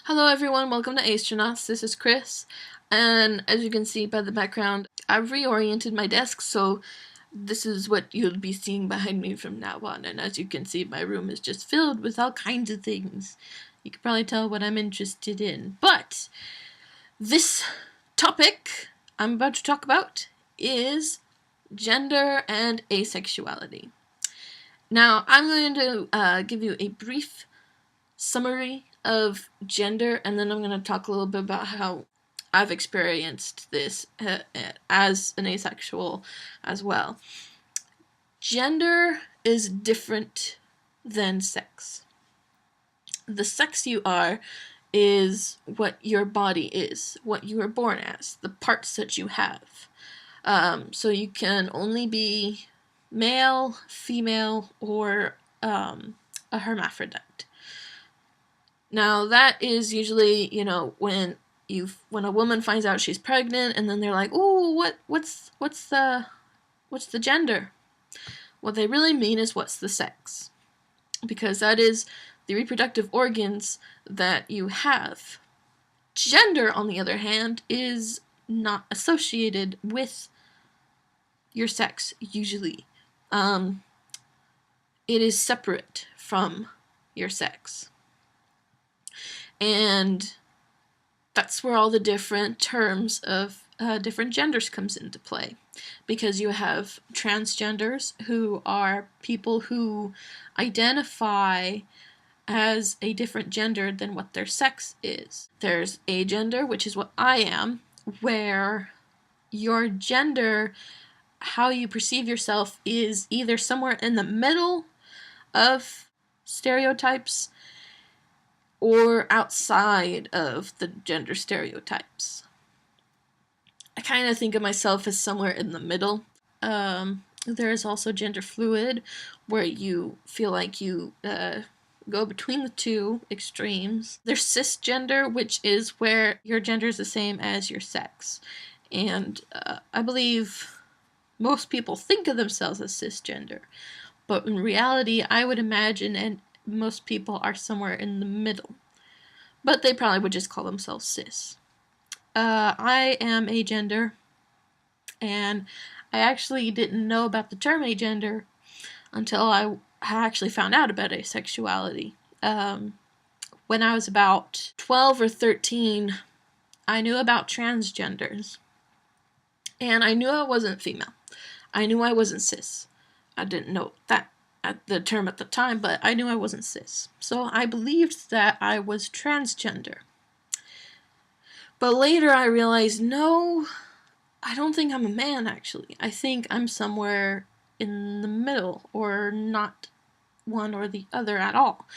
Hello everyone, welcome to Acetronauts. This is Kris, and as you can see by the background, I've reoriented my desk, so this is what you'll be seeing behind me from now on, and as you can see, my room is just filled with all kinds of things. You can probably tell what I'm interested in, but this topic I'm about to talk about is gender and asexuality. Now, I'm going to give you a brief summary of gender, and then I'm going to talk a little bit about how I've experienced this as an asexual as well. Gender is different than sex. The sex you are is what your body is, what you were born as, the parts that you have. So you can only be male, female, or a hermaphrodite. Now that is usually, when a woman finds out she's pregnant, and then they're like, "Ooh, what's the gender?" What they really mean is what's the sex, because that is the reproductive organs that you have. Gender, on the other hand, is not associated with your sex usually. It is separate from your sex. And that's where all the different terms of different genders comes into play. Because you have transgenders, who are people who identify as a different gender than what their sex is. There's agender, which is what I am, where your gender, how you perceive yourself, is either somewhere in the middle of stereotypes or outside of the gender stereotypes. I kind of think of myself as somewhere in the middle. There is also gender fluid, where you feel like you go between the two extremes. There's cisgender, which is where your gender is the same as your sex. And I believe most people think of themselves as cisgender. But in reality, I would imagine, and most people are somewhere in the middle. But they probably would just call themselves cis. I am agender, and I actually didn't know about the term agender until I actually found out about asexuality. When I was about 12 or 13, I knew about transgenders. And I knew I wasn't female. I knew I wasn't cis. I didn't know that the term at the time, but I knew I wasn't cis. So I believed that I was transgender. But later I realized, no, I don't think I'm a man, actually. I think I'm somewhere in the middle, or not one or the other at all.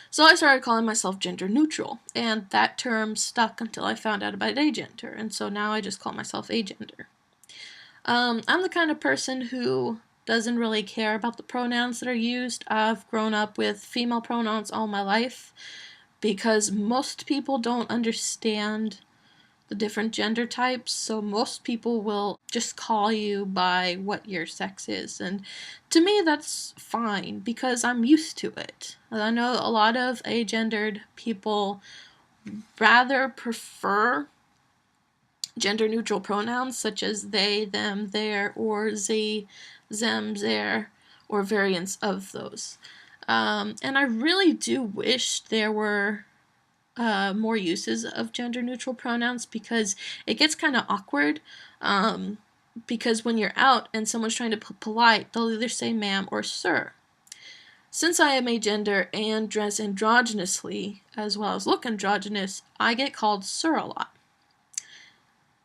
So I started calling myself gender neutral, and that term stuck until I found out about agender, and so now I just call myself agender. I'm the kind of person who doesn't really care about the pronouns that are used. I've grown up with female pronouns all my life because most people don't understand the different gender types, so most people will just call you by what your sex is, and to me that's fine because I'm used to it. I know a lot of agendered people rather prefer gender neutral pronouns such as they, them, their, or ze, them, their, or variants of those. And I really do wish there were more uses of gender neutral pronouns, because it gets kind of awkward. Because when you're out and someone's trying to be polite, they'll either say ma'am or sir. Since I am agender and dress androgynously as well as look androgynous, I get called sir a lot.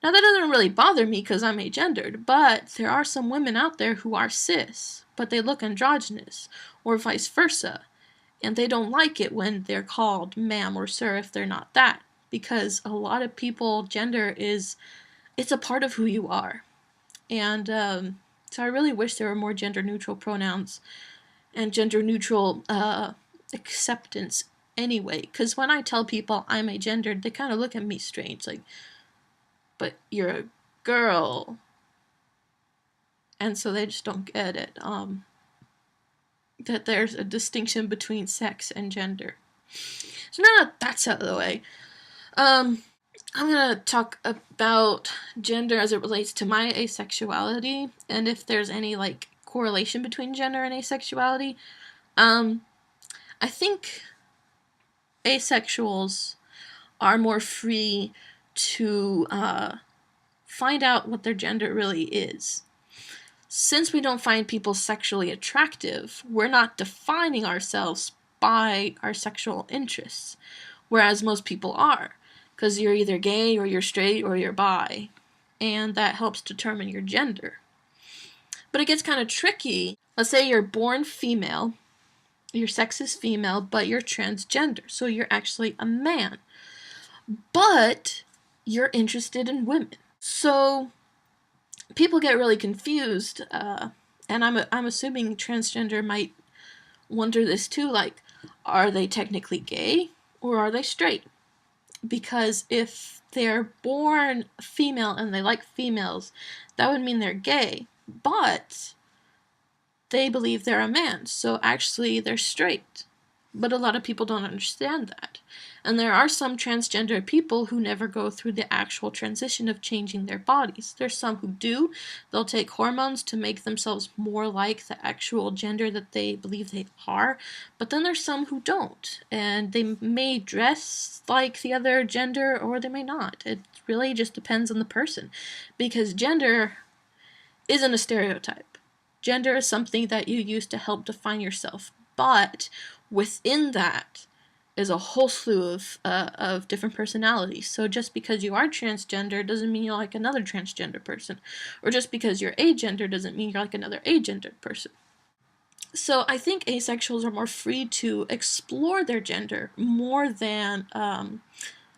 Now that doesn't really bother me because I'm agendered, but there are some women out there who are cis, but they look androgynous, or vice versa, and they don't like it when they're called ma'am or sir if they're not that, because a lot of people, gender it's a part of who you are. And so I really wish there were more gender neutral pronouns and gender neutral acceptance anyway, because when I tell people I'm agendered, they kind of look at me strange, like, but you're a girl. And so they just don't get it. That there's a distinction between sex and gender. So now that that's out of the way, I'm gonna talk about gender as it relates to my asexuality, and if there's any like correlation between gender and asexuality. I think asexuals are more free to find out what their gender really is. Since we don't find people sexually attractive, we're not defining ourselves by our sexual interests, whereas most people are, because you're either gay or you're straight or you're bi, and that helps determine your gender. But it gets kind of tricky. Let's say you're born female, your sex is female, but you're transgender, so you're actually a man, but you're interested in women. So people get really confused, and I'm assuming transgender might wonder this too, like, are they technically gay or are they straight? Because if they're born female and they like females, that would mean they're gay, but they believe they're a man, so actually they're straight. But a lot of people don't understand that. And there are some transgender people who never go through the actual transition of changing their bodies. There's some who do. They'll take hormones to make themselves more like the actual gender that they believe they are. But then there's some who don't. And they may dress like the other gender or they may not. It really just depends on the person. Because gender isn't a stereotype. Gender is something that you use to help define yourself. But within that is a whole slew of different personalities. So just because you are transgender doesn't mean you're like another transgender person. Or just because you're agender doesn't mean you're like another agendered person. So I think asexuals are more free to explore their gender more than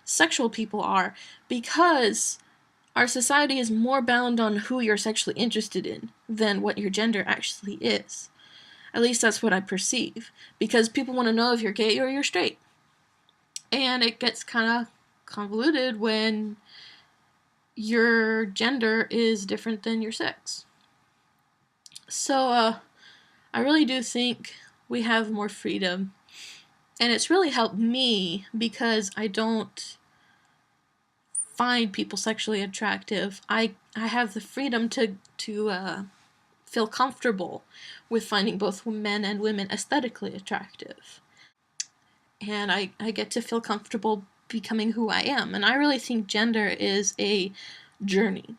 sexual people are, because our society is more bound on who you're sexually interested in than what your gender actually is. At least that's what I perceive. Because people want to know if you're gay or you're straight. And it gets kind of convoluted when your gender is different than your sex. So, I really do think we have more freedom. And it's really helped me because I don't find people sexually attractive. I have the freedom to feel comfortable with finding both men and women aesthetically attractive. And I get to feel comfortable becoming who I am. And I really think gender is a journey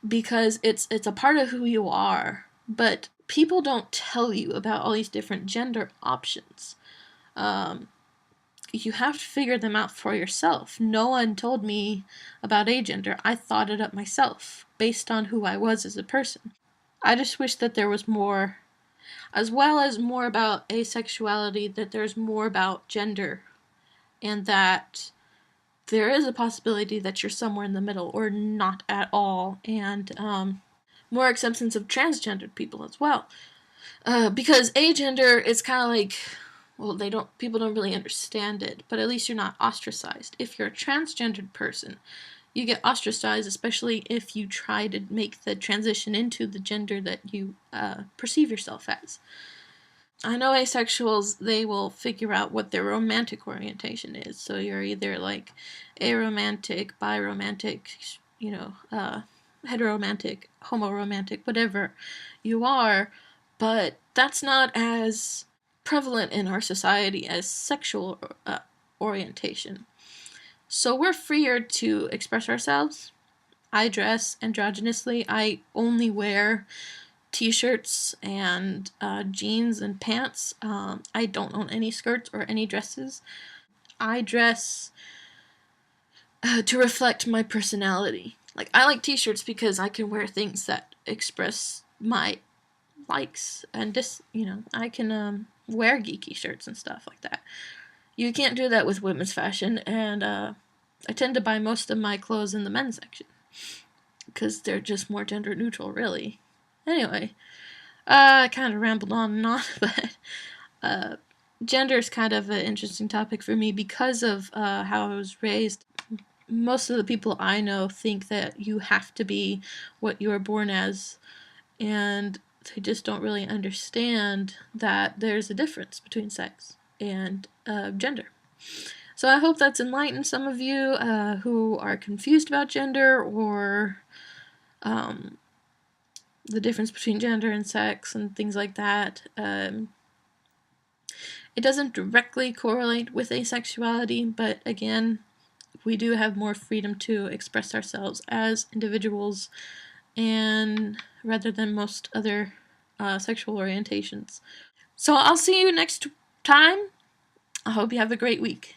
because it's a part of who you are, but people don't tell you about all these different gender options. You have to figure them out for yourself. No one told me about agender. I thought it up myself based on who I was as a person. I just wish that there was more, as well as more about asexuality, that there's more about gender, and that there is a possibility that you're somewhere in the middle or not at all, and more acceptance of transgendered people as well. Because agender is kind of like, well, people don't really understand it, but at least you're not ostracized. If you're a transgendered person, you get ostracized, especially if you try to make the transition into the gender that you perceive yourself as. I know asexuals, they will figure out what their romantic orientation is. So you're either like aromantic, biromantic, heteromantic, homoromantic, whatever you are, but that's not as prevalent in our society as sexual orientation. So we're freer to express ourselves. I dress androgynously. I only wear t-shirts and jeans and pants. I don't own any skirts or any dresses. I dress to reflect my personality. Like, I like t-shirts because I can wear things that express my likes, and I can wear geeky shirts and stuff like that. You can't do that with women's fashion, and I tend to buy most of my clothes in the men's section because they're just more gender neutral, really. Anyway, I kind of rambled on and on, but gender is kind of an interesting topic for me because of how I was raised. Most of the people I know think that you have to be what you were born as, and they just don't really understand that there's a difference between sex and gender. So I hope that's enlightened some of you who are confused about gender, or the difference between gender and sex and things like that. It doesn't directly correlate with asexuality, but again, we do have more freedom to express ourselves as individuals, and rather than most other sexual orientations. So I'll see you next time. I hope you have a great week.